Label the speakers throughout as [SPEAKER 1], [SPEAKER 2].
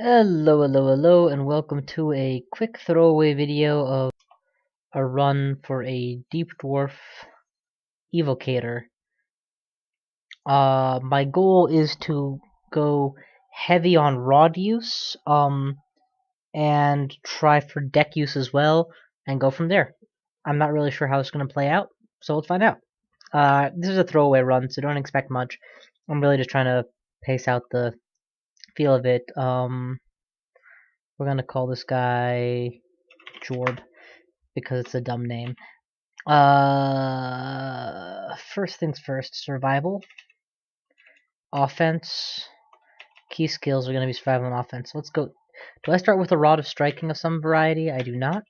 [SPEAKER 1] Hello, and welcome to a quick throwaway video of a run for a deep dwarf evocator. My goal is to go heavy on rod use, and try for deck use as well, and go from there. I'm not really sure how it's going to play out, so let's find out. This is a throwaway run, so don't expect much. I'm really just trying to pace out the feel of it. We're gonna call this guy Jorb, because it's a dumb name. First things first, survival. Offense. Key skills are going to be survival and offense. Let's go. Do I start with a rod of striking of some variety? I do not,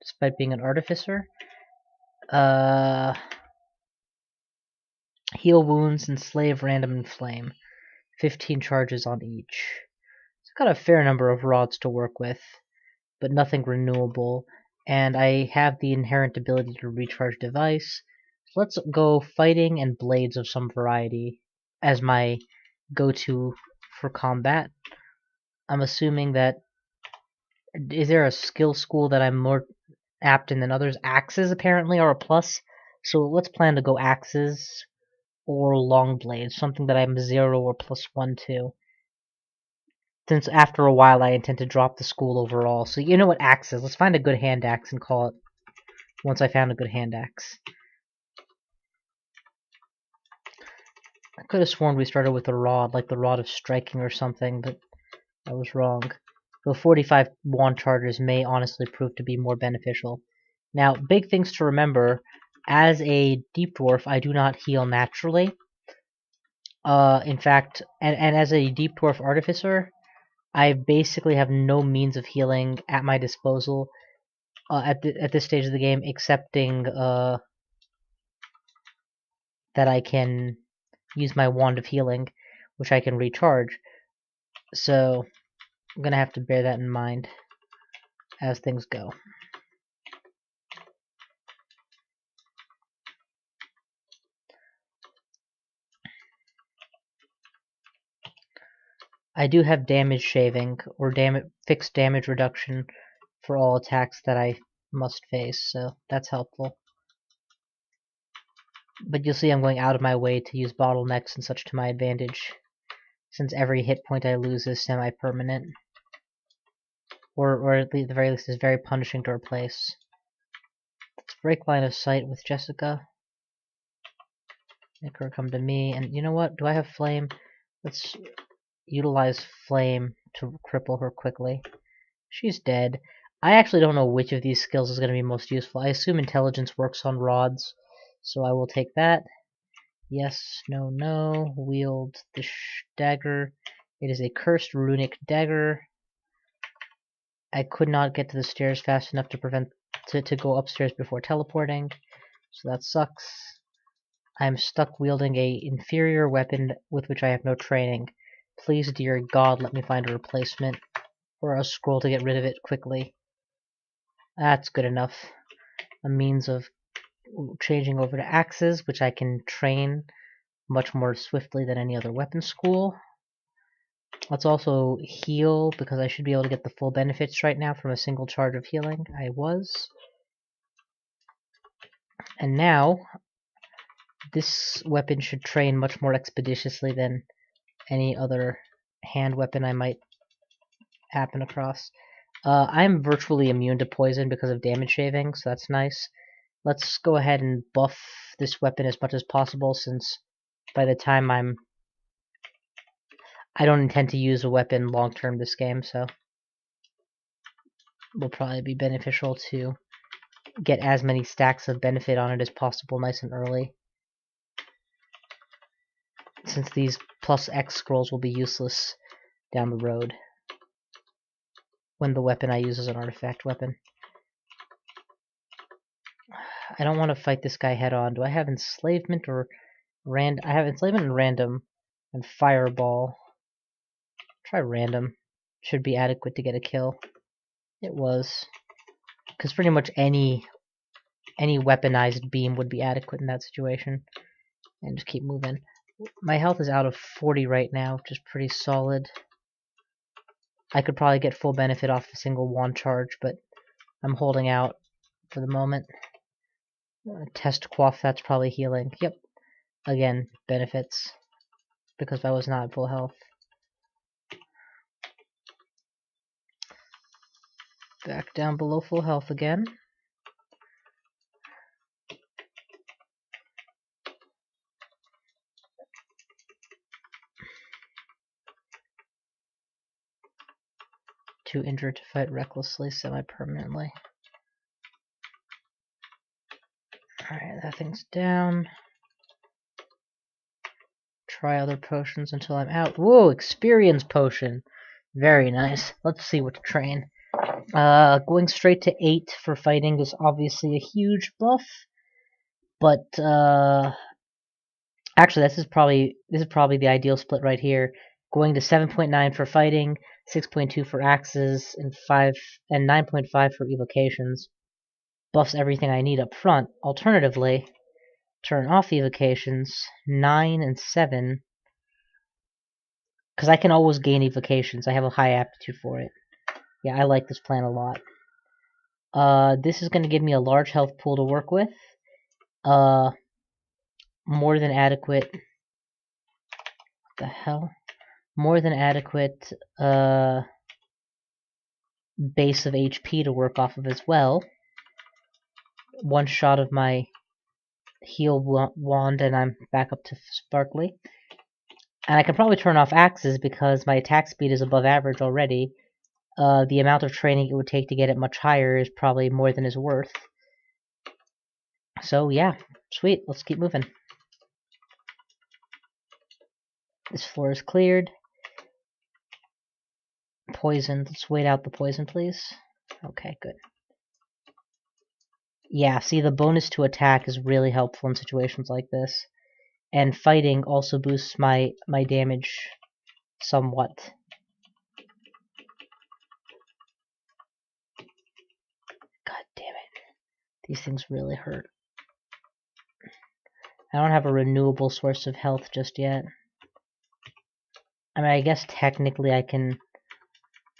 [SPEAKER 1] despite being an artificer. Heal wounds, enslave, random, and flame. 15 charges on each. It's got a fair number of rods to work with, but nothing renewable. And I have the inherent ability to recharge device. So let's go fighting and blades of some variety as my go-to for combat. I'm assuming that... Is there a skill school that I'm more apt in than others? Axes apparently are a plus, so let's plan to go axes or long blades, something that I'm 0 or +1 to. Since after a while I intend to drop the school overall. So you know what axes? Let's find a good hand axe and call it once I found a good hand axe. I could have sworn we started with a rod, like the rod of striking or something, but I was wrong. Though 45 wand charges may honestly prove to be more beneficial. Now, big things to remember, as a deep dwarf, I do not heal naturally. In fact, and as a deep dwarf artificer, I basically have no means of healing at my disposal at this stage of the game, excepting that I can use my wand of healing, which I can recharge. So I'm gonna have to bear that in mind as things go. I do have damage shaving, or fixed damage reduction for all attacks that I must face, so that's helpful. But you'll see I'm going out of my way to use bottlenecks and such to my advantage, since every hit point I lose is semi-permanent. Or at the very least is very punishing to replace. Let's break line of sight with Jessica. Make her come to me, and you know what? Do I have flame? Let's utilize flame to cripple her quickly. She's dead. I actually don't know which of these skills is going to be most useful. I assume intelligence works on rods, so I will take that. Yes, no, no. Wield the dagger. It is a cursed runic dagger. I could not get to the stairs fast enough to go upstairs before teleporting, so that sucks. I'm stuck wielding a inferior weapon with which I have no training. Please, dear God, let me find a replacement, or a scroll to get rid of it quickly. That's good enough. A means of changing over to axes, which I can train much more swiftly than any other weapon school. Let's also heal, because I should be able to get the full benefits right now from a single charge of healing. I was. And now, this weapon should train much more expeditiously than any other hand weapon I might happen across. I'm virtually immune to poison because of damage shaving, so that's nice. Let's go ahead and buff this weapon as much as possible, since by the time I don't intend to use a weapon long term this game, so it will probably be beneficial to get as many stacks of benefit on it as possible nice and early, since these plus X scrolls will be useless down the road when the weapon I use is an artifact weapon. I don't want to fight this guy head on. Do I have enslavement or I have enslavement and random and fireball. Try random. Should be adequate to get a kill. It was, because pretty much any weaponized beam would be adequate in that situation. And just keep moving. My health is out of 40 right now, which is pretty solid. I could probably get full benefit off a single wand charge, but I'm holding out for the moment. Test quaff, that's probably healing. Yep. Again, benefits, because I was not at full health. Back down below full health again. Too injured to fight recklessly, semi-permanently. Alright, that thing's down. Try other potions until I'm out. Whoa, experience potion. Very nice. Let's see what to train. Going straight to 8 for fighting is obviously a huge buff. But, actually, this is probably the ideal split right here. Going to 7.9 for fighting, 6.2 for axes, and 9.5 for evocations. Buffs everything I need up front. Alternatively, turn off evocations, 9 and 7, because I can always gain evocations. I have a high aptitude for it. Yeah, I like this plan a lot. This is going to give me a large health pool to work with. More than adequate. What the hell? More than adequate base of HP to work off of as well. One shot of my heal wand and I'm back up to sparkly. And I can probably turn off axes because my attack speed is above average already. The amount of training it would take to get it much higher is probably more than it's worth. So yeah, sweet, let's keep moving. This floor is cleared. Poison, let's wait out the poison, please. Okay, good. Yeah, see, the bonus to attack is really helpful in situations like this. And fighting also boosts my damage somewhat. God damn it. These things really hurt. I don't have a renewable source of health just yet. I mean, I guess technically I can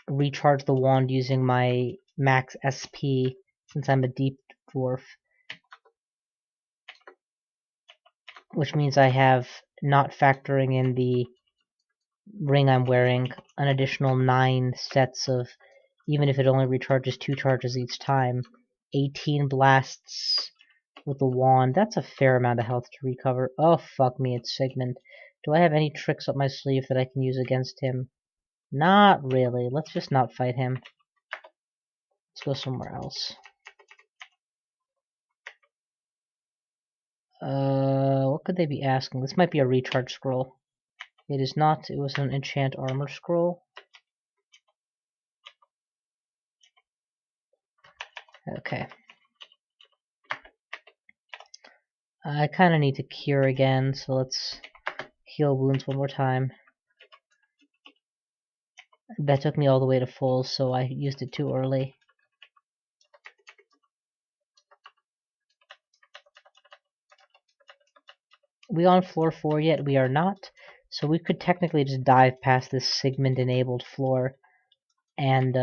[SPEAKER 1] recharge the wand using my max SP since I'm a deep dwarf. Which means I have, not factoring in the ring I'm wearing, an additional 9 sets of, even if it only recharges 2 charges each time, 18 blasts with the wand. That's a fair amount of health to recover. Oh, fuck me, it's Sigmund. Do I have any tricks up my sleeve that I can use against him? Not really. Let's just not fight him. Let's go somewhere else. What could they be asking? This might be a recharge scroll. It is not. It was an enchant armor scroll. Okay. I kind of need to cure again, so let's heal wounds one more time. That took me all the way to full, so I used it too early. We on floor 4 yet? We are not. So we could technically just dive past this Sigmund-enabled floor. And,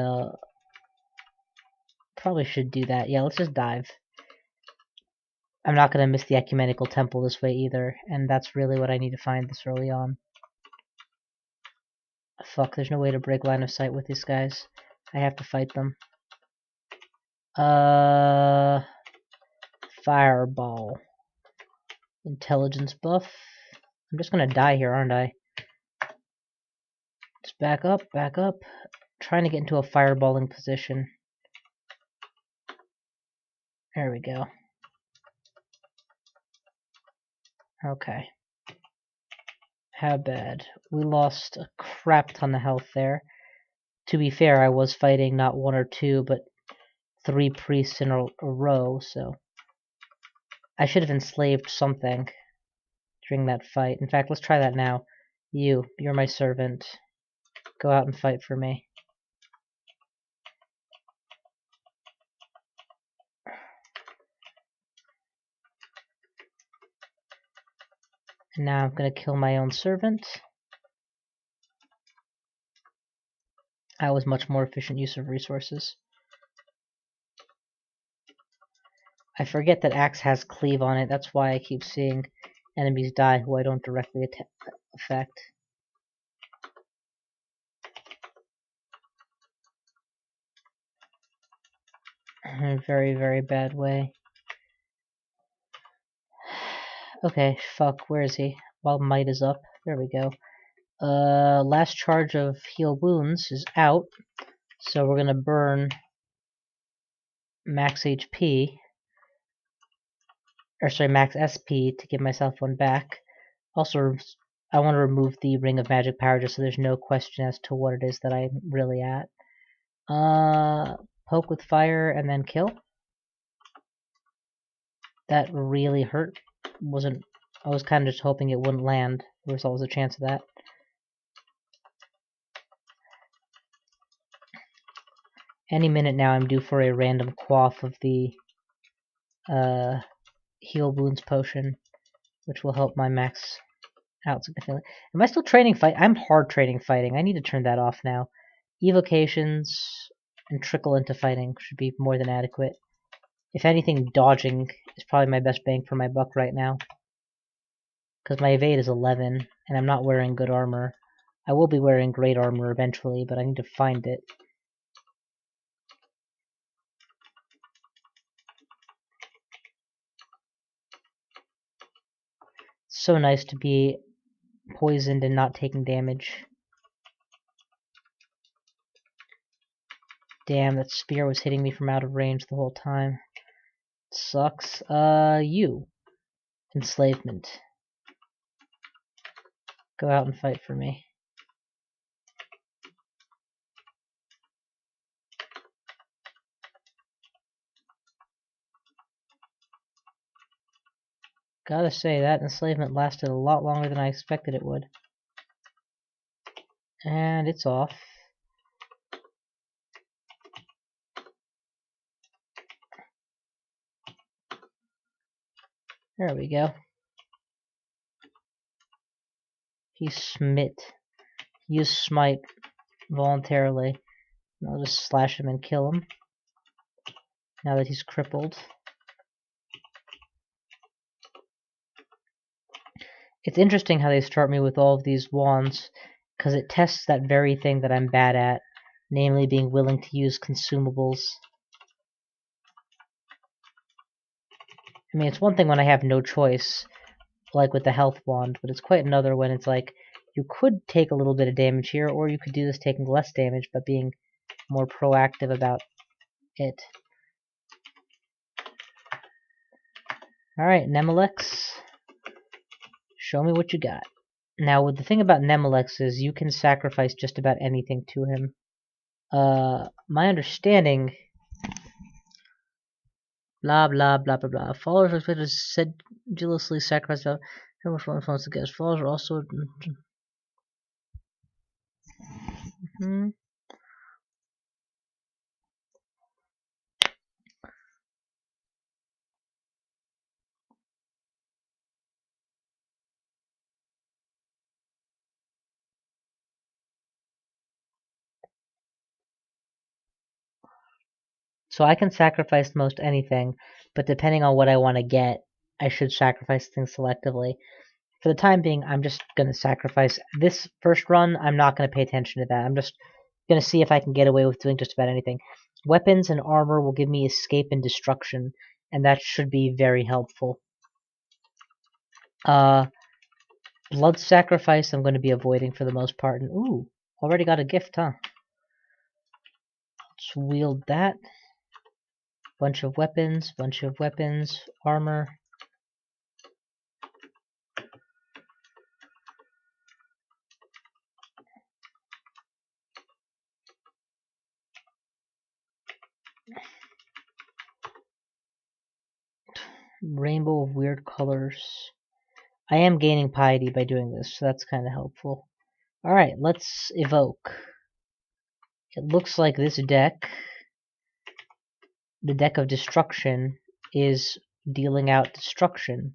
[SPEAKER 1] probably should do that. Yeah, let's just dive. I'm not going to miss the Ecumenical Temple this way either, and that's really what I need to find this early on. Fuck, there's no way to break line of sight with these guys. I have to fight them. Fireball. Intelligence buff. I'm just gonna die here, aren't I? Just back up, back up. Trying to get into a fireballing position. There we go. Okay. How bad? We lost a crap ton of health there. To be fair, I was fighting not 1 or 2, but 3 priests in a row, so I should have enslaved something during that fight. In fact, let's try that now. You're my servant. Go out and fight for me. And now I'm gonna kill my own servant. That was much more efficient use of resources. I forget that Axe has cleave on it, that's why I keep seeing enemies die who I don't directly affect. In a very, very bad way. Okay, fuck, where is he? While might is up. There we go. Last charge of heal wounds is out, so we're gonna burn max HP, or sorry, max SP to give myself one back. Also, I want to remove the Ring of Magic Power just so there's no question as to what it is that I'm really at. Poke with fire and then kill. That really hurt. I was kind of just hoping it wouldn't land. There was always a chance of that. Any minute now I'm due for a random quaff of the heal wounds potion, which will help my max out significantly. Am I still training fight? I'm hard training fighting. I need to turn that off now. Evocations and trickle into fighting should be more than adequate. If anything, dodging is probably my best bang for my buck right now. Because my evade is 11, and I'm not wearing good armor. I will be wearing great armor eventually, but I need to find it. It's so nice to be poisoned and not taking damage. Damn, that spear was hitting me from out of range the whole time. It sucks. You. Enslavement. Go out and fight for me. Gotta say, that enslavement lasted a lot longer than I expected it would. And it's off. There we go. He smit. He used smite voluntarily. I'll just slash him and kill him. Now that he's crippled. It's interesting how they start me with all of these wands, because it tests that very thing that I'm bad at, namely being willing to use consumables. I mean, it's one thing when I have no choice, like with the health wand, but it's quite another when it's like, you could take a little bit of damage here, or you could do this taking less damage, but being more proactive about it. Alright, Nemelex. Show me what you got. Now, the thing about Nemalex is you can sacrifice just about anything to him. My understanding... Blah, blah, blah, blah, blah. Followers are expected to sedulously sacrifice how much one influence the guest. Followers are also... So I can sacrifice most anything, but depending on what I want to get, I should sacrifice things selectively. For the time being, I'm just going to sacrifice. This first run, I'm not going to pay attention to that. I'm just going to see if I can get away with doing just about anything. Weapons and armor will give me escape and destruction, and that should be very helpful. Blood sacrifice I'm going to be avoiding for the most part. And ooh, already got a gift, huh? Let's wield that. Bunch of weapons, armor. Rainbow of weird colors. I am gaining piety by doing this, so that's kind of helpful. Alright, let's evoke. It looks like this deck, the deck of destruction, is dealing out destruction.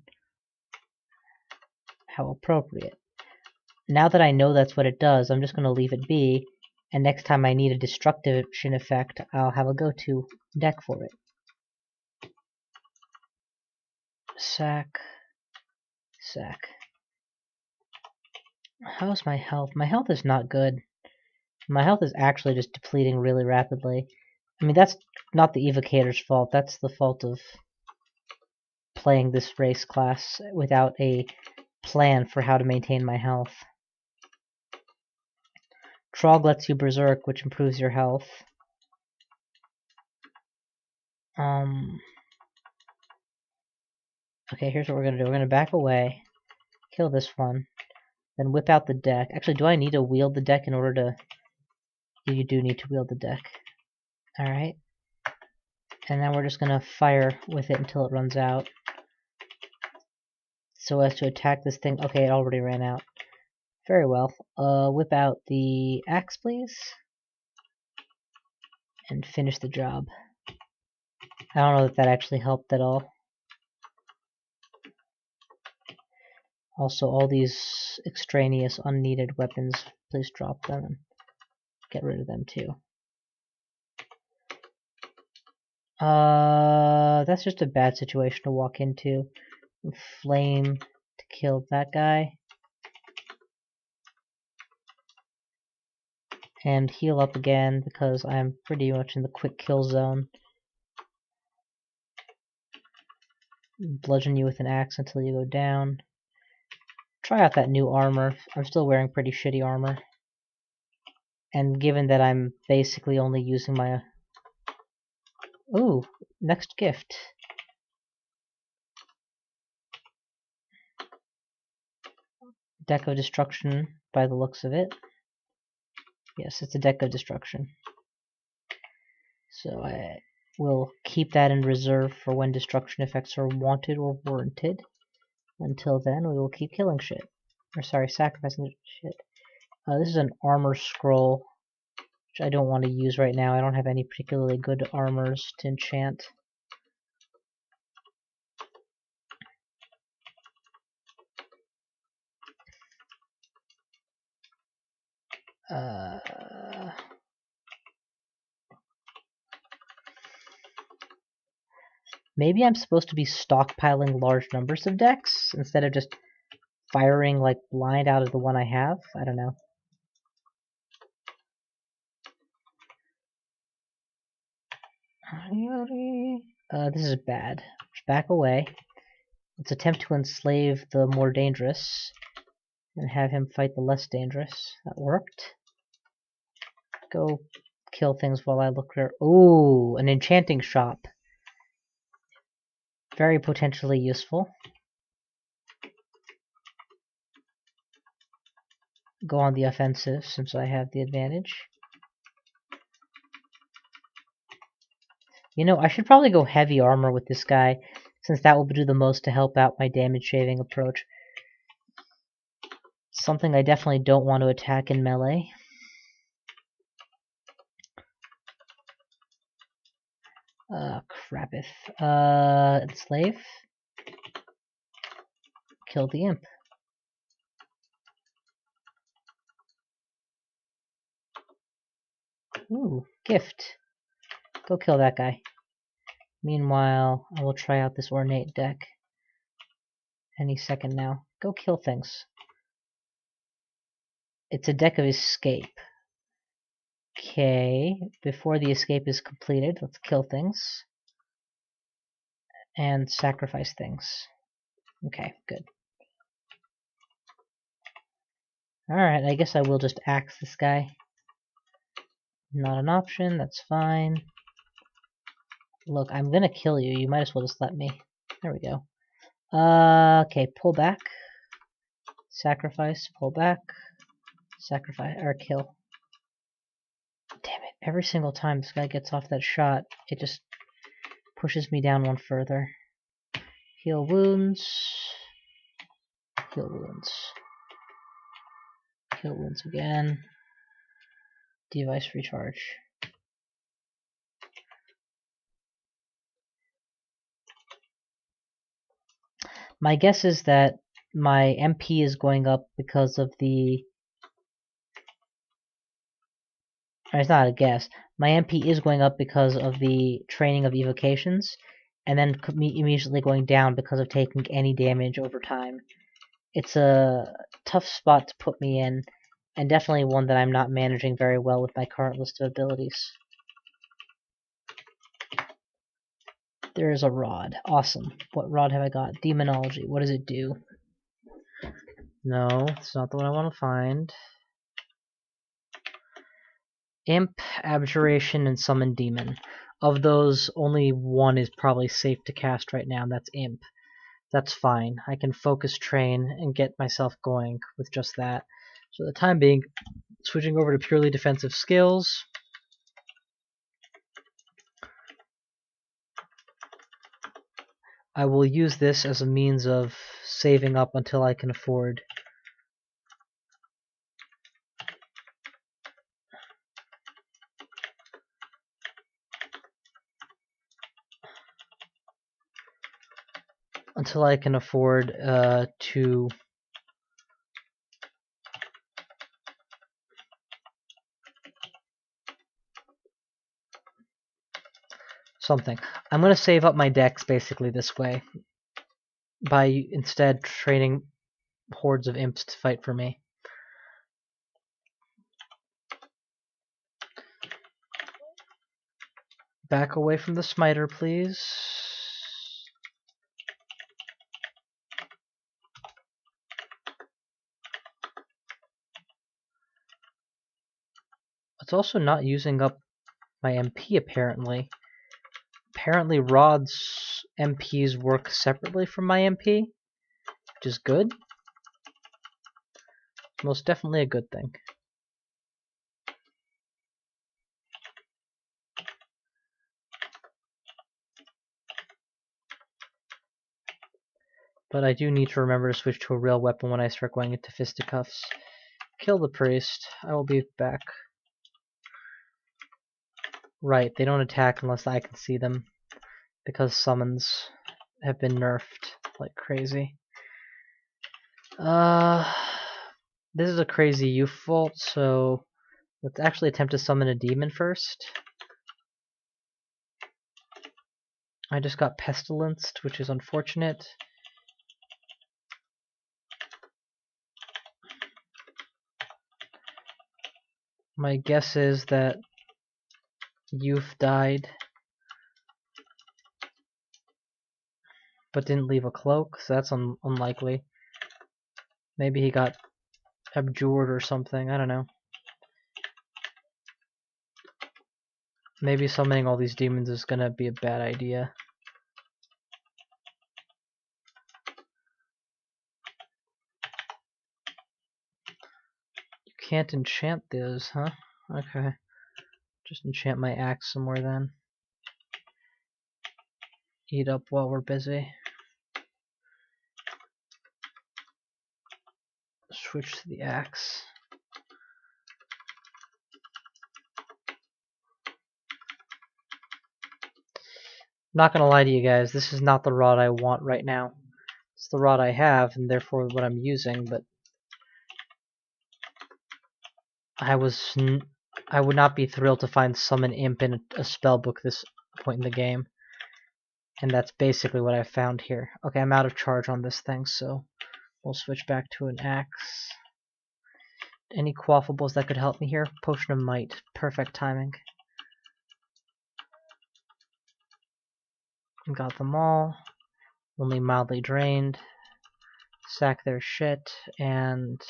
[SPEAKER 1] How appropriate. Now that I know that's what it does, I'm just going to leave it be And next time I need a destruction effect, I'll have a go-to deck for it. Sack. How's my health? My health is not good. My health is actually just depleting really rapidly. I mean, that's not the evocator's fault. That's the fault of playing this race class without a plan for how to maintain my health. Trog lets you berserk, which improves your health. Okay, here's what we're gonna do. We're gonna back away, kill this one, then whip out the deck. Actually, do I need to wield the deck in order to... You do need to wield the deck. Alright. And then we're just gonna fire with it until it runs out. So as to attack this thing... Okay, it already ran out. Very well. Whip out the axe, please. And finish the job. I don't know if that actually helped at all. Also, all these extraneous, unneeded weapons, please drop them and get rid of them too. That's just a bad situation to walk into. Flame to kill that guy. And heal up again because I'm pretty much in the quick kill zone. Bludgeon you with an axe until you go down. Try out that new armor. I'm still wearing pretty shitty armor. And given that I'm basically only using my... Ooh, next gift. Deck of Destruction by the looks of it. Yes, it's a deck of destruction. So I will keep that in reserve for when destruction effects are wanted or warranted. Until then, we will keep killing shit. Or sorry, sacrificing shit. This is an armor scroll, which I don't want to use right now. I don't have any particularly good armors to enchant. Maybe I'm supposed to be stockpiling large numbers of decks instead of just firing like blind out of the one I have. I don't know. This is bad. Back away. Let's attempt to enslave the more dangerous and have him fight the less dangerous. That worked. Go kill things while I look there. Ooh, an enchanting shop. Very potentially useful. Go on the offensive since I have the advantage. You know, I should probably go heavy armor with this guy, since that will do the most to help out my damage shaving approach. Something I definitely don't want to attack in melee. Crapeth. Enslave. Kill the imp. Ooh, gift. Go kill that guy. Meanwhile, I will try out this ornate deck. Any second now. Go kill things. It's a deck of escape. Okay, before the escape is completed, let's kill things. And sacrifice things. Okay, good. Alright, I guess I will just axe this guy. Not an option, that's fine. Look, I'm gonna kill you. You might as well just let me. There we go. Okay, pull back. Sacrifice, pull back. Sacrifice, or kill. Damn it, every single time this guy gets off that shot, it just pushes me down one further. Heal wounds. Heal wounds. Heal wounds again. Device recharge. My guess is that my MP is going up because of the Or it's not a guess. My MP is going up because of the training of evocations, and then immediately going down because of taking any damage over time. It's a tough spot to put me in, and definitely one that I'm not managing very well with my current list of abilities. There is a rod. Awesome. What rod have I got? Demonology. What does it do? No, it's not the one I want to find. Imp, Abjuration, and Summon Demon. Of those, only one is probably safe to cast right now, and that's Imp. That's fine. I can focus train and get myself going with just that. So the time being, switching over to purely defensive skills. I will use this as a means of saving up until I can afford. Until I can afford to something. I'm going to save up my decks basically this way by instead training hordes of imps to fight for me. Back away from the smiter, please. It's also not using up my MP apparently. Apparently Rod's MPs work separately from my MP, which is good. Most definitely a good thing. But I do need to remember to switch to a real weapon when I start going into fisticuffs. Kill the priest. I will be back. Right, they don't attack unless I can see them, because summons have been nerfed like crazy. This is a crazy youth vault, so let's actually attempt to summon a demon first. I just got pestilenced, which is unfortunate. My guess is that youth died, but didn't leave a cloak, so that's unlikely. Maybe he got abjured or something, I don't know. Maybe summoning all these demons is gonna be a bad idea. You can't enchant those, huh? Okay. Just enchant my axe somewhere then. Eat up while we're busy. Switch to the axe. Not gonna lie to you guys, this is not the rod I want right now. It's the rod I have, and therefore what I'm using, but I would not be thrilled to find Summon Imp in a spellbook this point in the game. And that's basically what I found here. Okay, I'm out of charge on this thing, so we'll switch back to an axe. Any quaffables that could help me here? Potion of Might. Perfect timing. Got them all. Only mildly drained. Sack their shit and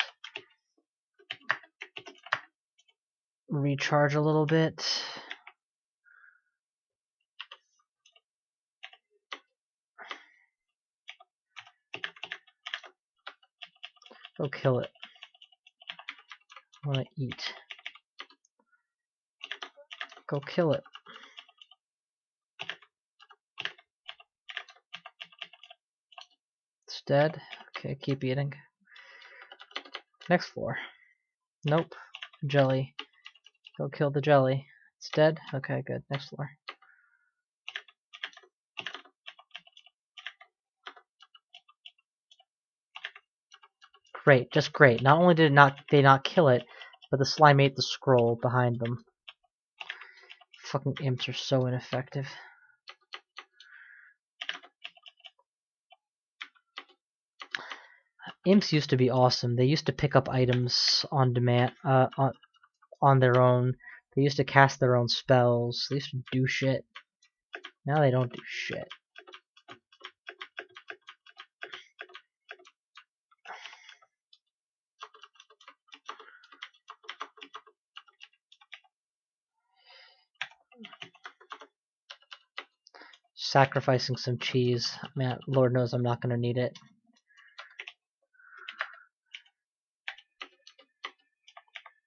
[SPEAKER 1] recharge a little bit. Go kill it. I want to eat. Go kill it. It's dead. Okay, keep eating. Next floor. Nope. Jelly. Go kill the jelly. It's dead? Okay, good. Next floor. Great, just great. Not only did they not kill it, but the slime ate the scroll behind them. Fucking imps are so ineffective. Imps used to be awesome. They used to pick up items on demand, on their own. They used to cast their own spells. They used to do shit. Now they don't do shit. Sacrificing some cheese. Man, Lord knows I'm not gonna need it.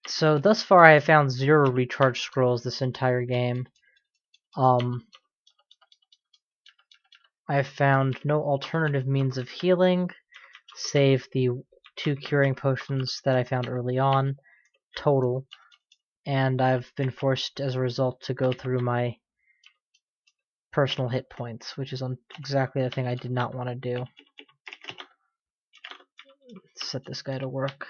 [SPEAKER 1] So thus far I have found 0 recharge scrolls this entire game. I have found no alternative means of healing, save the 2 curing potions that I found early on, total. And I've been forced as a result to go through my personal hit points, which is exactly the thing I did not want to do. Let's set this guy to work.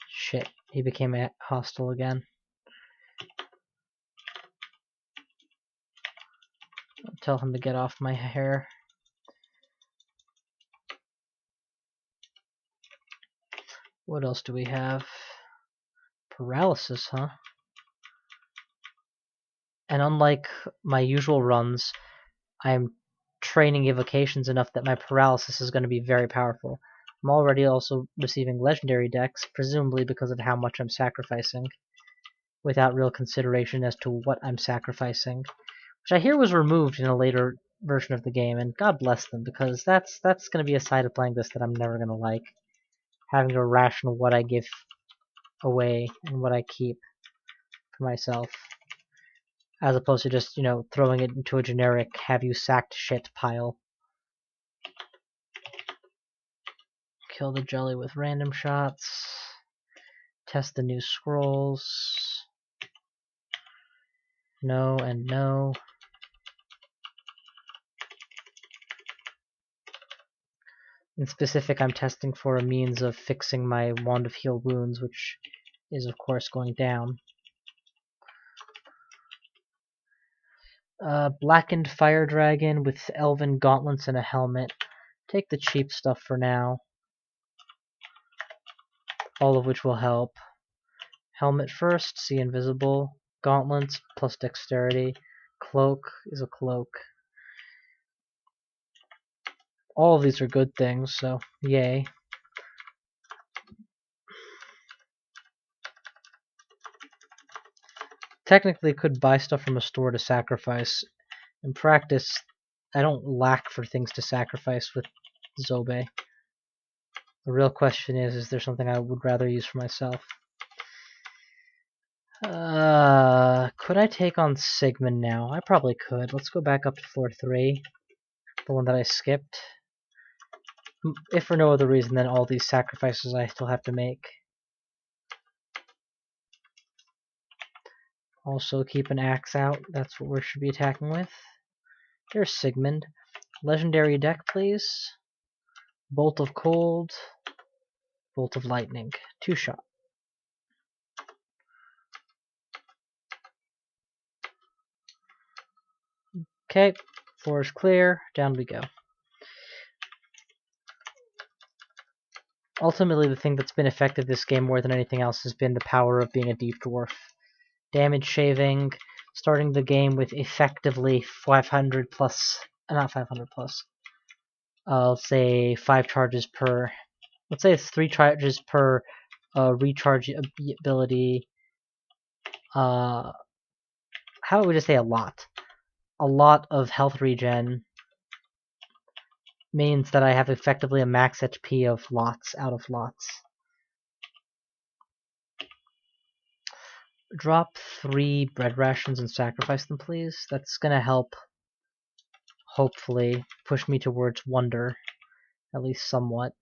[SPEAKER 1] Shit, he became hostile again. I'll tell him to get off my hair. What else do we have? Paralysis, huh? And unlike my usual runs, I'm training evocations enough that my paralysis is going to be very powerful. I'm already also receiving legendary decks, presumably because of how much I'm sacrificing, without real consideration as to what I'm sacrificing, which I hear was removed in a later version of the game, and God bless them, because that's going to be a side of playing this that I'm never going to like. Having to ration what I give away and what I keep for myself, as opposed to just, throwing it into a generic have you sacked shit pile. Kill the jelly with random shots. Test the new scrolls. No and no. In specific, I'm testing for a means of fixing my Wand of Heal Wounds, which is of course going down. Blackened Fire Dragon with Elven Gauntlets and a helmet. Take the cheap stuff for now. All of which will help. Helmet first, see invisible. Gauntlets plus dexterity. Cloak is a cloak. All of these are good things, so yay. Technically could buy stuff from a store to sacrifice. In practice, I don't lack for things to sacrifice with Zobe. The real question is there something I would rather use for myself? Could I take on Sigmund now? I probably could. Let's go back up to floor 3. The one that I skipped. If for no other reason than all these sacrifices I still have to make. Also keep an axe out. That's what we should be attacking with. There's Sigmund. Legendary deck, please. Bolt of Cold. Bolt of Lightning. 2-shot. Okay, floor is clear. Down we go. Ultimately, the thing that's been effective this game more than anything else has been the power of being a deep dwarf. Damage shaving, starting the game with effectively 500 plus, not 500 plus, let's say 5 charges per, let's say it's 3 charges per recharge ability. How would we just say a lot? A lot of health regen means that I have effectively a max HP of lots out of lots. Drop 3 bread rations and sacrifice them, please. That's gonna help, hopefully, push me towards wonder, at least somewhat.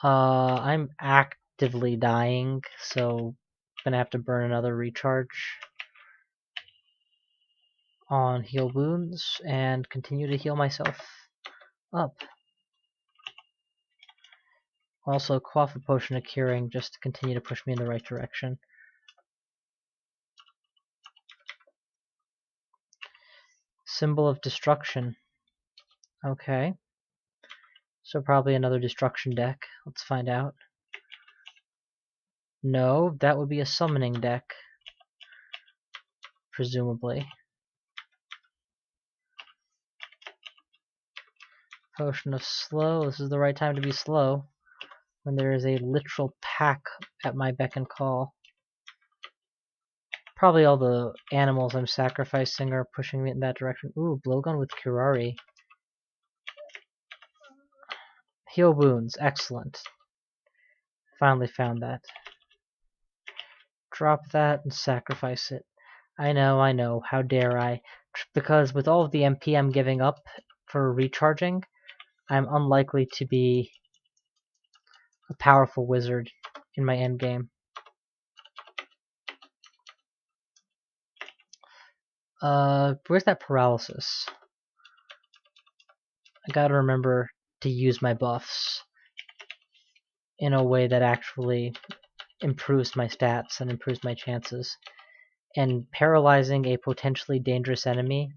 [SPEAKER 1] I'm actively dying, so I'm gonna have to burn another recharge. on heal wounds and continue to heal myself up. Also, quaff a potion of curing just to continue to push me in the right direction. Symbol of destruction. Okay. So probably another destruction deck. Let's find out. No, that would be a summoning deck. Presumably. Potion of slow. This is the right time to be slow. When there is a literal pack at my beck and call. Probably all the animals I'm sacrificing are pushing me in that direction. Ooh, blowgun with Curari. Heal wounds. Excellent. Finally found that. Drop that and sacrifice it. I know. How dare I? Because with all of the MP I'm giving up for recharging, I'm unlikely to be a powerful wizard in my endgame. Where's that paralysis? I gotta remember to use my buffs in a way that actually improves my stats and improves my chances. And paralyzing a potentially dangerous enemy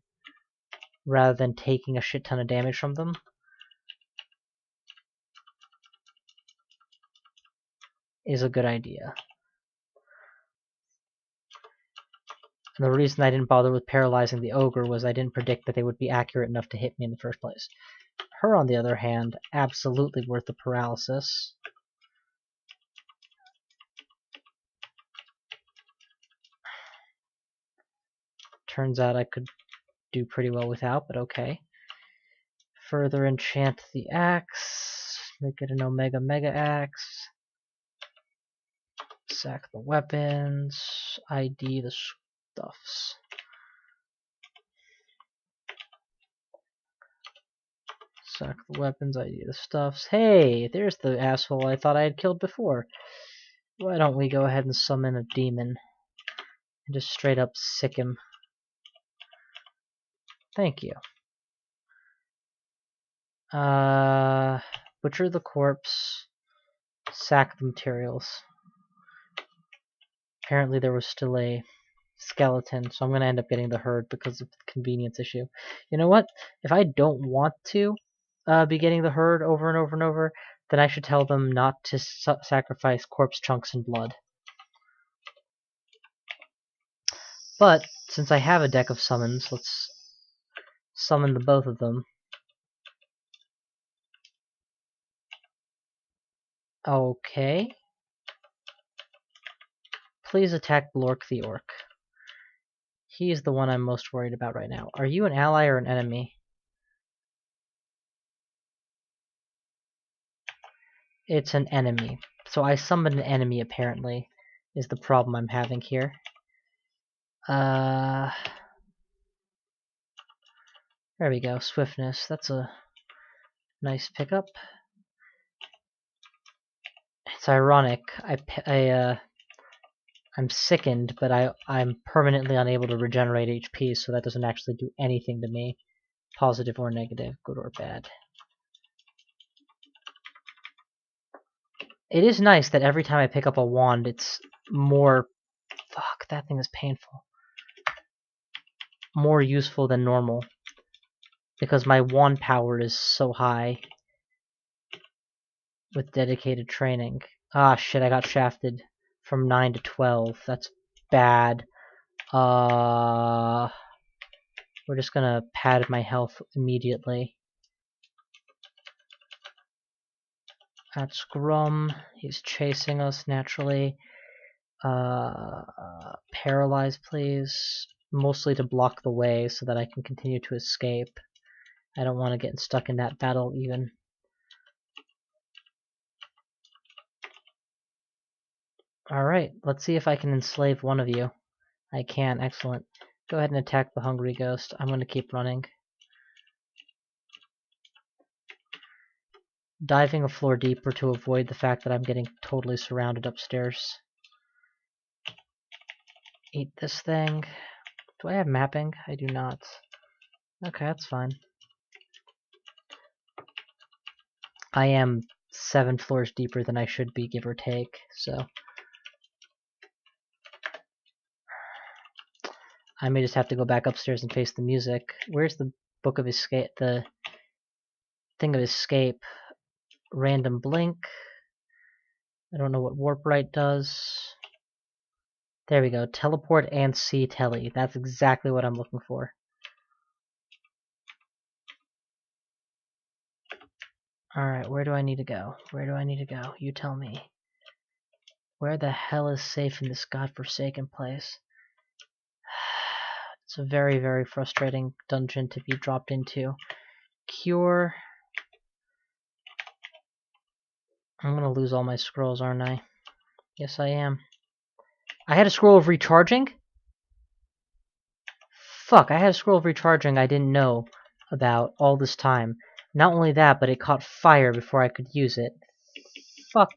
[SPEAKER 1] rather than taking a shit ton of damage from them is a good idea. And the reason I didn't bother with paralyzing the ogre was I didn't predict that they would be accurate enough to hit me in the first place. Her, on the other hand, absolutely worth the paralysis. Turns out I could do pretty well without, but okay. Further enchant the axe. Make it an Omega Mega Axe. Sack the weapons. ID the stuffs. Sack the weapons, ID the stuffs. Hey, there's the asshole I thought I had killed before. Why don't we go ahead and summon a demon and just straight up sick him? Thank you. Butcher the corpse. Sack the materials. Apparently there was still a skeleton, so I'm going to end up getting the herd because of the convenience issue. You know what? If I don't want to be getting the herd over and over and over, then I should tell them not to sacrifice corpse chunks and blood. But since I have a deck of summons, let's summon the both of them. Okay. Please attack Blork the Orc. He's the one I'm most worried about right now. Are you an ally or an enemy? It's an enemy. So I summoned an enemy, apparently, is the problem I'm having here. There we go. Swiftness. That's a nice pickup. It's ironic. I'm sickened, but I'm permanently unable to regenerate HP, so that doesn't actually do anything to me. Positive or negative, good or bad. It is nice that every time I pick up a wand, it's more... Fuck, that thing is painful. More useful than normal. Because my wand power is so high. With dedicated training. Ah, shit, I got shafted from 9 to 12. That's bad. We're just gonna pad my health immediately. That's Grum. He's chasing us naturally. Paralyze, please. Mostly to block the way so that I can continue to escape. I don't want to get stuck in that battle even. Alright, let's see if I can enslave one of you. I can, excellent. Go ahead and attack the hungry ghost. I'm going to keep running. Diving a floor deeper to avoid the fact that I'm getting totally surrounded upstairs. Eat this thing. Do I have mapping? I do not. Okay, that's fine. I am 7 floors deeper than I should be, give or take, so I may just have to go back upstairs and face the music. Where's the book of escape? The thing of escape. Random blink. I don't know what warp right does. There we go. Teleport and see telly. That's exactly what I'm looking for. Alright, where do I need to go? Where do I need to go? You tell me. Where the hell is safe in this godforsaken place? It's a very, very frustrating dungeon to be dropped into. Cure. I'm gonna lose all my scrolls, aren't I? Yes, I am. I had a scroll of recharging? Fuck, I had a scroll of recharging I didn't know about all this time. Not only that, but it caught fire before I could use it. Fuck.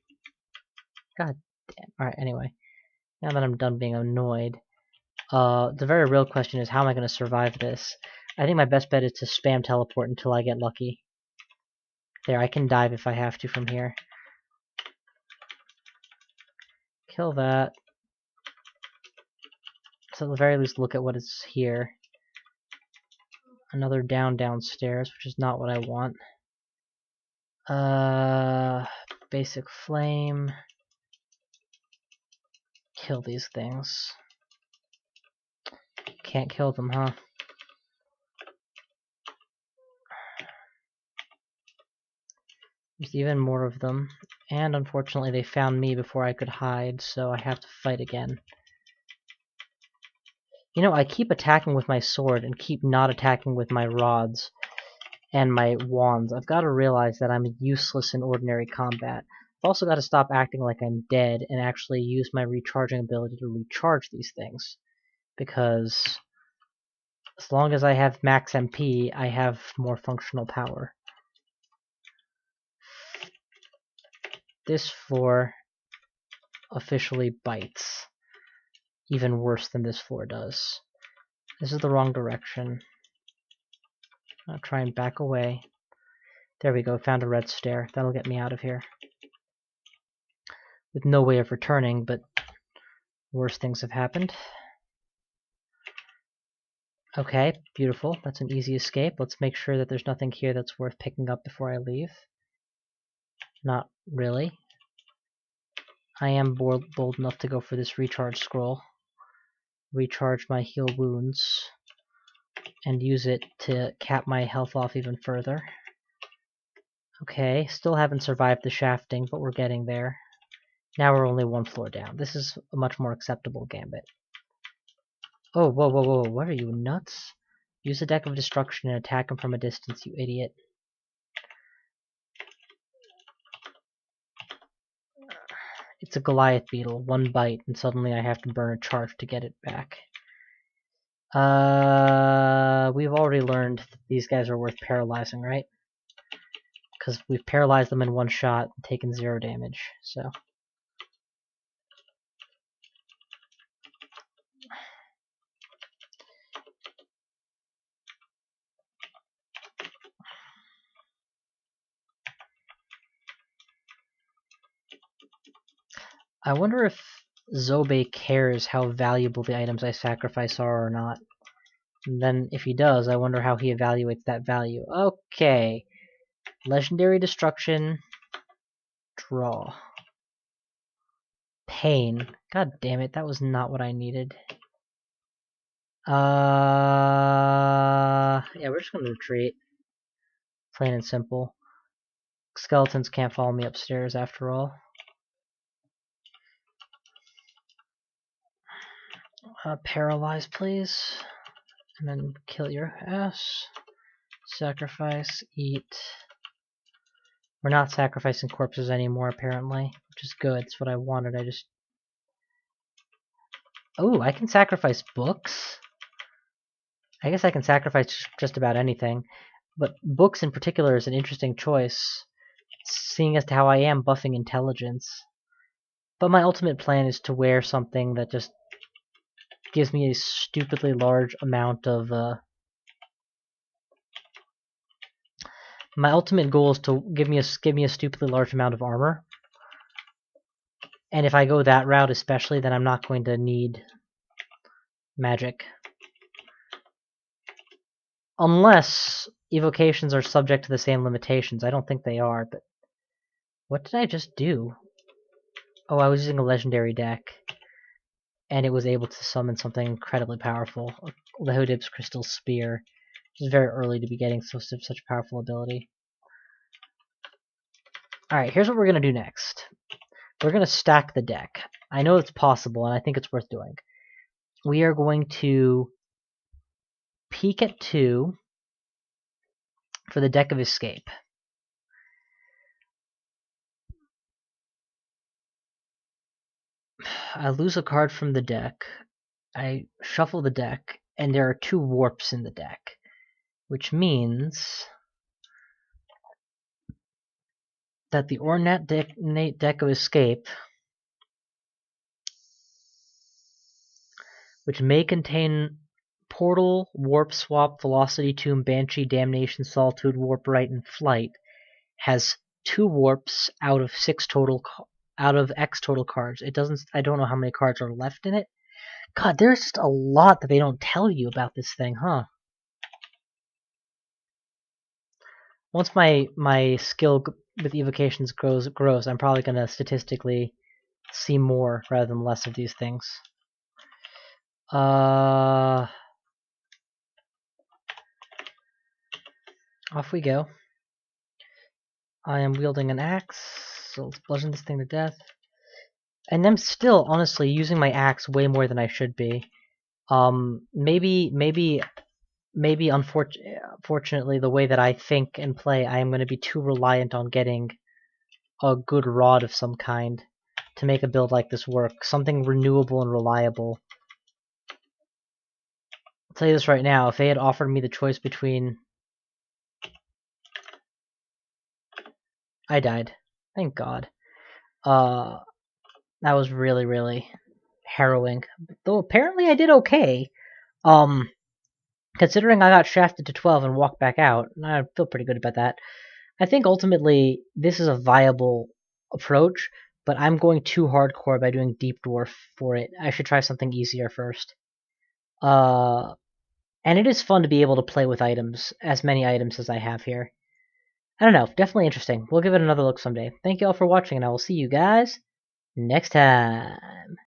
[SPEAKER 1] God damn. Alright, anyway. Now that I'm done being annoyed. The very real question is, how am I going to survive this? I think my best bet is to spam teleport until I get lucky. There, I can dive if I have to from here. Kill that. So at the very least, look at what is here. Another downstairs, which is not what I want. Basic flame. Kill these things. Can't kill them, huh? There's even more of them. And unfortunately they found me before I could hide, so I have to fight again. You know, I keep attacking with my sword and keep not attacking with my rods and my wands. I've got to realize that I'm useless in ordinary combat. I've also got to stop acting like I'm dead and actually use my recharging ability to recharge these things. Because as long as I have max MP, I have more functional power. This floor officially bites. Even worse than this floor does. This is the wrong direction. I'll try and back away. There we go, found a red stair. That'll get me out of here. With no way of returning, but worse things have happened. Okay, beautiful. That's an easy escape. Let's make sure that there's nothing here that's worth picking up before I leave. Not really. I am bold enough to go for this recharge scroll. Recharge my heal wounds. And use it to cap my health off even further. Okay, still haven't survived the shafting, but we're getting there. Now we're only 1 floor down. This is a much more acceptable gambit. Oh, whoa, whoa, whoa, what are you, nuts? Use a deck of destruction and attack him from a distance, you idiot. It's a Goliath beetle, 1 bite, and suddenly I have to burn a charge to get it back. We've already learned that these guys are worth paralyzing, right? Because we've paralyzed them in 1 shot and taken 0 damage, so... I wonder if Zobe cares how valuable the items I sacrifice are or not. And then, if he does, I wonder how he evaluates that value. Okay. Legendary Destruction. Draw. Pain. God damn it, that was not what I needed. Yeah, we're just gonna retreat. Plain and simple. Skeletons can't follow me upstairs after all. Paralyze, please. And then kill your ass. Sacrifice, eat. We're not sacrificing corpses anymore, apparently, which is good. It's what I wanted. I just... Oh, I can sacrifice books? I guess I can sacrifice just about anything. But books in particular is an interesting choice, seeing as to how I am buffing intelligence. But my ultimate plan is to wear something that just gives me a stupidly large amount of... my ultimate goal is to give me a stupidly large amount of armor. And if I go that route especially, then I'm not going to need magic. Unless evocations are subject to the same limitations. I don't think they are, but... What did I just do? Oh, I was using a legendary deck. And it was able to summon something incredibly powerful. Lehodib's Crystal Spear. Which is very early to be getting such a powerful ability. Alright, here's what we're going to do next. We're going to stack the deck. I know it's possible, and I think it's worth doing. We are going to peek at 2 for the Deck of Escape. I lose a card from the deck. I shuffle the deck, and there are 2 warps in the deck. Which means that the Ornate Deck of Escape, which may contain Portal, Warp Swap, Velocity Tomb, Banshee, Damnation, Solitude, Warp Right, and Flight, has 2 warps out of X total cards. It doesn't. I don't know how many cards are left in it. God, there's just a lot that they don't tell you about this thing, huh? Once my skill with evocations grows, I'm probably gonna statistically see more rather than less of these things. Off we go. I am wielding an axe, so let's bludgeon this thing to death. And I'm still, honestly, using my axe way more than I should be. Maybe unfortunately, the way that I think and play, I am going to be too reliant on getting a good rod of some kind to make a build like this work. Something renewable and reliable. I'll tell you this right now, if they had offered me the choice between... I died. Thank God. That was really, really harrowing. Though apparently I did okay. Considering I got shafted to 12 and walked back out, I feel pretty good about that. I think ultimately this is a viable approach, but I'm going too hardcore by doing Deep Dwarf for it. I should try something easier first. And it is fun to be able to play with items, as many items as I have here. I don't know, definitely interesting. We'll give it another look someday. Thank you all for watching, and I will see you guys next time.